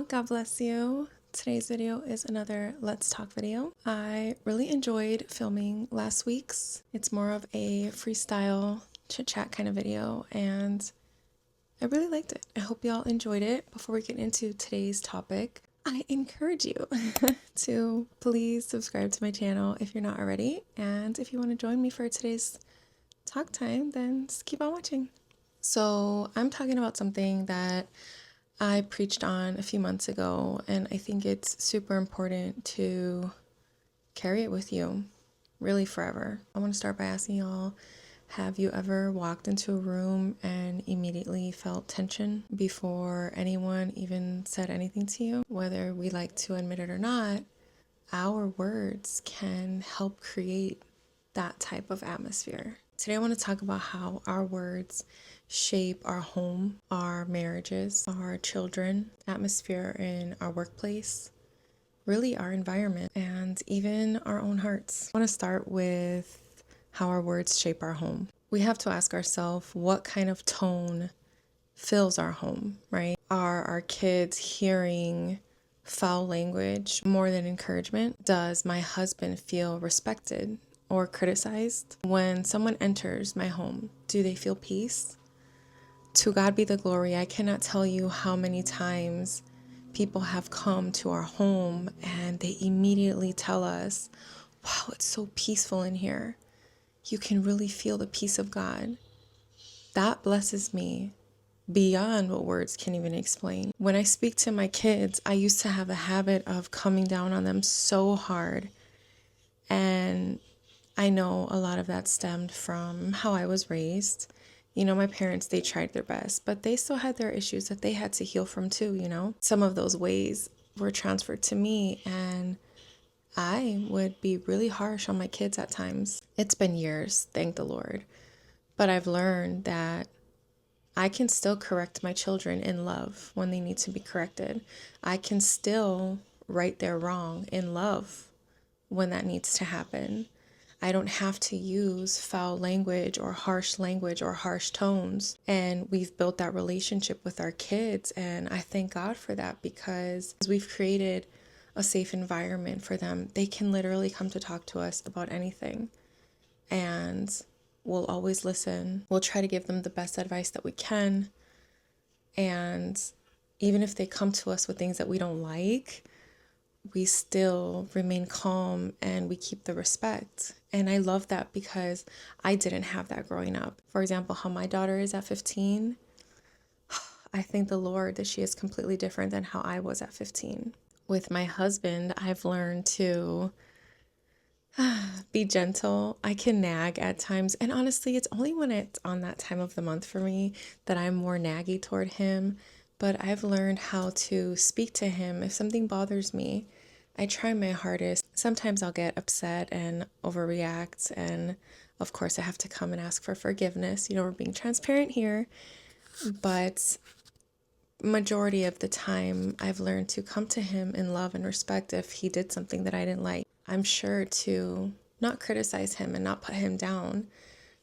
y'all, God bless you. Today's video is another Let's Talk video. I really enjoyed filming last week's. It's more of a freestyle chit chat kind of video and I really liked it. I hope y'all enjoyed it. Before we get into today's topic, I encourage you to please subscribe to my channel if you're not already. And if you want to join me for today's talk time, then just keep on watching. So I'm talking about something that I preached on a few months ago, and I think it's super important to carry it with you really forever. I want to start by asking y'all, have you ever walked into a room and immediately felt tension before anyone even said anything to you? Whether we like to admit it or not, our words can help create that type of atmosphere. Today I want to talk about how our words shape our home, our marriages, our children, atmosphere in our workplace, really our environment, and even our own hearts. I want to start with how our words shape our home. We have to ask ourselves what kind of tone fills our home, right? Are our kids hearing foul language more than encouragement? Does my husband feel respected or criticized? When someone enters my home, do they feel peace? To God be the glory. I cannot tell you how many times people have come to our home and they immediately tell us, wow, it's so peaceful in here. You can really feel the peace of God. That blesses me beyond what words can even explain. When I speak to my kids, I used to have a habit of coming down on them so hard. And I know a lot of that stemmed from how I was raised. You know, my parents, they tried their best, but they still had their issues that they had to heal from too, you know? Some of those ways were transferred to me, and I would be really harsh on my kids at times. It's been years, thank the Lord. But I've learned that I can still correct my children in love when they need to be corrected. I can still right their wrong in love when that needs to happen. I don't have to use foul language or harsh tones. And we've built that relationship with our kids. And I thank God for that, because we've created a safe environment for them. They can literally come to talk to us about anything. And we'll always listen. We'll try to give them the best advice that we can. And even if they come to us with things that we don't like, we still remain calm and we keep the respect. And I love that because I didn't have that growing up. For example, how my daughter is at 15, I thank the Lord that she is completely different than how I was at 15. With my husband, I've learned to be gentle. I can nag at times. And honestly, it's only when it's on that time of the month for me that I'm more naggy toward him. But I've learned how to speak to him. If something bothers me, I try my hardest. Sometimes I'll get upset and overreact. And of course, I have to come and ask for forgiveness. You know, we're being transparent here. But majority of the time, I've learned to come to him in love and respect if he did something that I didn't like. I'm sure to not criticize him and not put him down,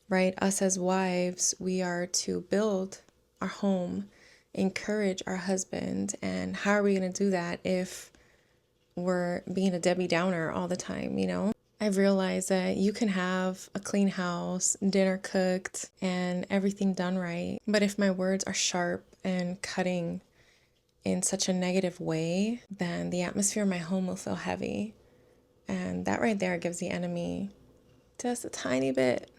right? Us as wives, we are to build our home, encourage our husband. And how are we going to do that if we're being a Debbie Downer all the time, you know? I've realized that you can have a clean house, dinner cooked, and everything done right. But if my words are sharp and cutting in such a negative way, then the atmosphere in my home will feel heavy. And that right there gives the enemy just a tiny bit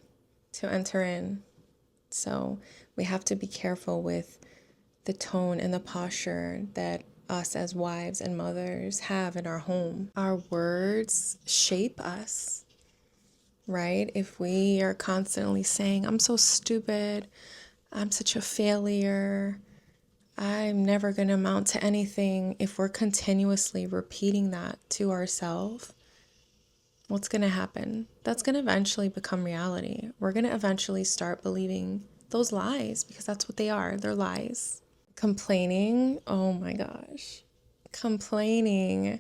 to enter in. So we have to be careful with the tone and the posture that us as wives and mothers have in our home. Our words shape us, right? If we are constantly saying, I'm so stupid, I'm such a failure, I'm never going to amount to anything. If we're continuously repeating that to ourselves, what's going to happen? That's going to eventually become reality. We're going to eventually start believing those lies, because that's what they are. They're lies. Complaining, oh my gosh. Complaining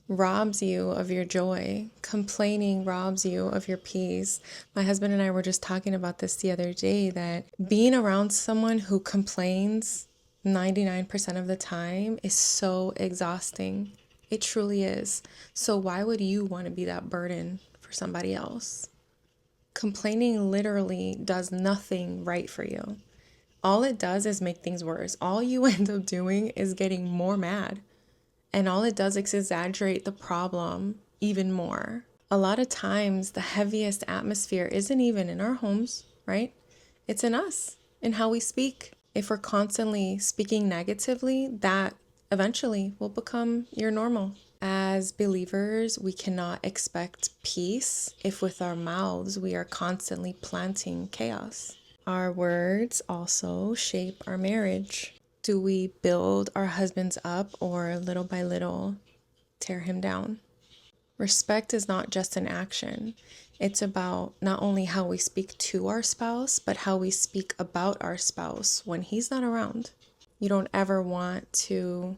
robs you of your joy. Complaining robs you of your peace. My husband and I were just talking about this the other day, that being around someone who complains 99% of the time is so exhausting. It truly is. So why would you want to be that burden for somebody else? Complaining literally does nothing right for you. All it does is make things worse. All you end up doing is getting more mad. And all it does is exaggerate the problem even more. A lot of times, the heaviest atmosphere isn't even in our homes, right? It's in us, in how we speak. If we're constantly speaking negatively, that eventually will become your normal. As believers, we cannot expect peace if with our mouths we are constantly planting chaos. Our words also shape our marriage. Do we build our husbands up or little by little tear him down? Respect is not just an action. It's about not only how we speak to our spouse, but how we speak about our spouse when he's not around. You don't ever want to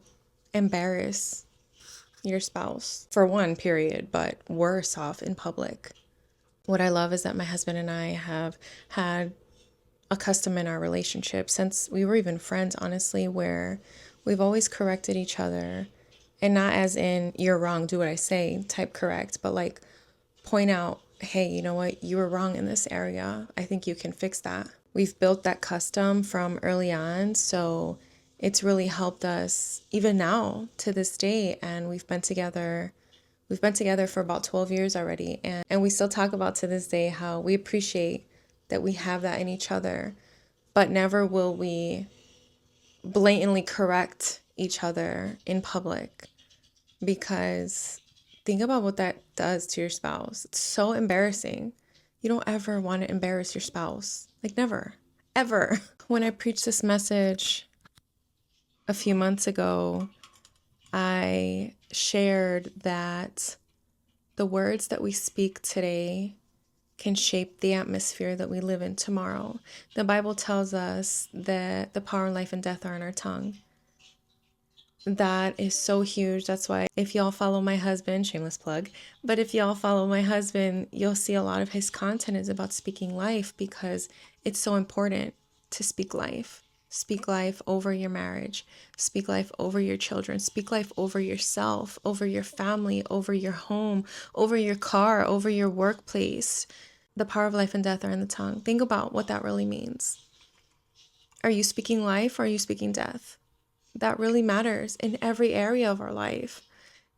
embarrass your spouse, for one, period, but worse off in public. What I love is that my husband and I have had a custom in our relationship since we were even friends, honestly, where we've always corrected each other. And not as in, you're wrong, do what I say type correct, but like point out, hey, you know what, you were wrong in this area. I think you can fix that. We've built that custom from early on, so it's really helped us even now to this day. And we've been together for about 12 years already. And we still talk about to this day how we appreciate that we have that in each other, but never will we blatantly correct each other in public, because think about what that does to your spouse. It's so embarrassing. You don't ever want to embarrass your spouse. Like, never, ever. When I preached this message a few months ago, I shared that the words that we speak today can shape the atmosphere that we live in tomorrow. The Bible tells us that the power of life and death are in our tongue. That is so huge. That's why if y'all follow my husband, shameless plug, but if y'all follow my husband, you'll see a lot of his content is about speaking life, because it's so important to speak life. Speak life over your marriage. Speak life over your children. Speak life over yourself, over your family, over your home, over your car, over your workplace. The power of life and death are in the tongue. Think about what that really means. Are you speaking life or are you speaking death? That really matters in every area of our life.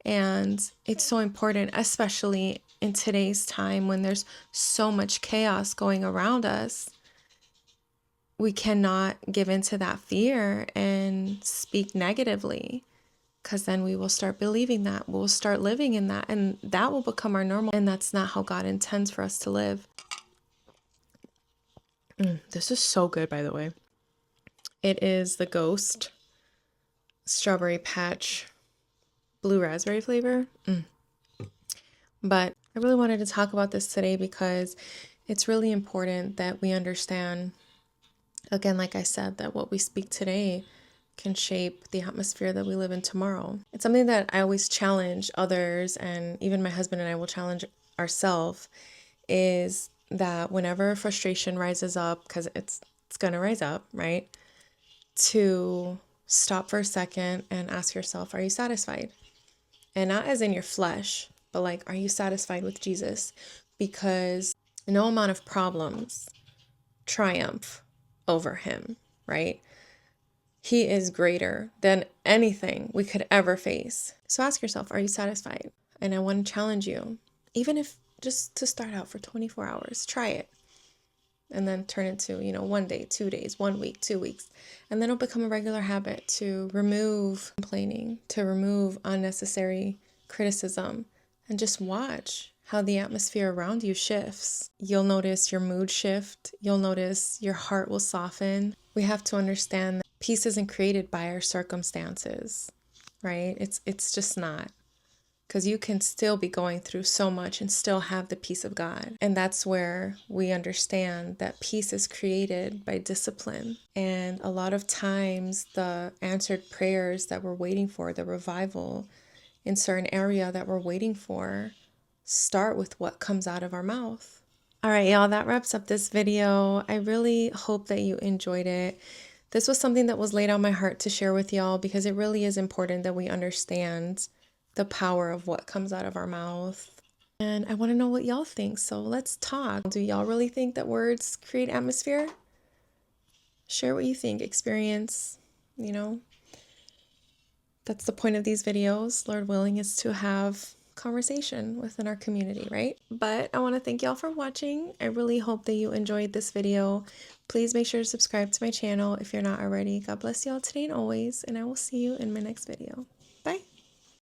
And it's so important, especially in today's time when there's so much chaos going around us. We cannot give into that fear and speak negatively, because then we will start believing that. We'll start living in that, and that will become our normal. And that's not how God intends for us to live. This is so good, by the way. It is the Ghost Strawberry Patch Blue Raspberry flavor. But I really wanted to talk about this today because it's really important that we understand, again, like I said, that what we speak today can shape the atmosphere that we live in tomorrow. It's something that I always challenge others, and even my husband and I will challenge ourselves, is that whenever frustration rises up, because it's going to rise up, right? To stop for a second and ask yourself, are you satisfied? And not as in your flesh, but like, are you satisfied with Jesus? Because no amount of problems triumph over him, right? He is greater than anything we could ever face. So ask yourself, are you satisfied? And I want to challenge you, even if just to start out for 24 hours, try it. And then turn it to, 1 day, 2 days, 1 week, 2 weeks. And then it'll become a regular habit to remove complaining, to remove unnecessary criticism, and just watch how the atmosphere around you shifts. You'll notice your mood shift. You'll notice your heart will soften. We have to understand that peace isn't created by our circumstances, right? It's just not. Because you can still be going through so much and still have the peace of God. And that's where we understand that peace is created by discipline. And a lot of times the answered prayers that we're waiting for, the revival in certain area that we're waiting for, start with what comes out of our mouth. All right, y'all, that wraps up this video. I really hope that you enjoyed it. this was something that was laid on my heart to share with y'all because it really is important that we understand the power of what comes out of our mouth. And I want to know what y'all think, so let's talk. Do y'all really think that words create atmosphere? Share what you think, experience, you know. That's the point of these videos, Lord willing, is to have conversation within our community, right? But I want to thank y'all for watching. I really hope that you enjoyed this video. Please make sure to subscribe to my channel if you're not already. God bless y'all today and always, and I will see you in my next video.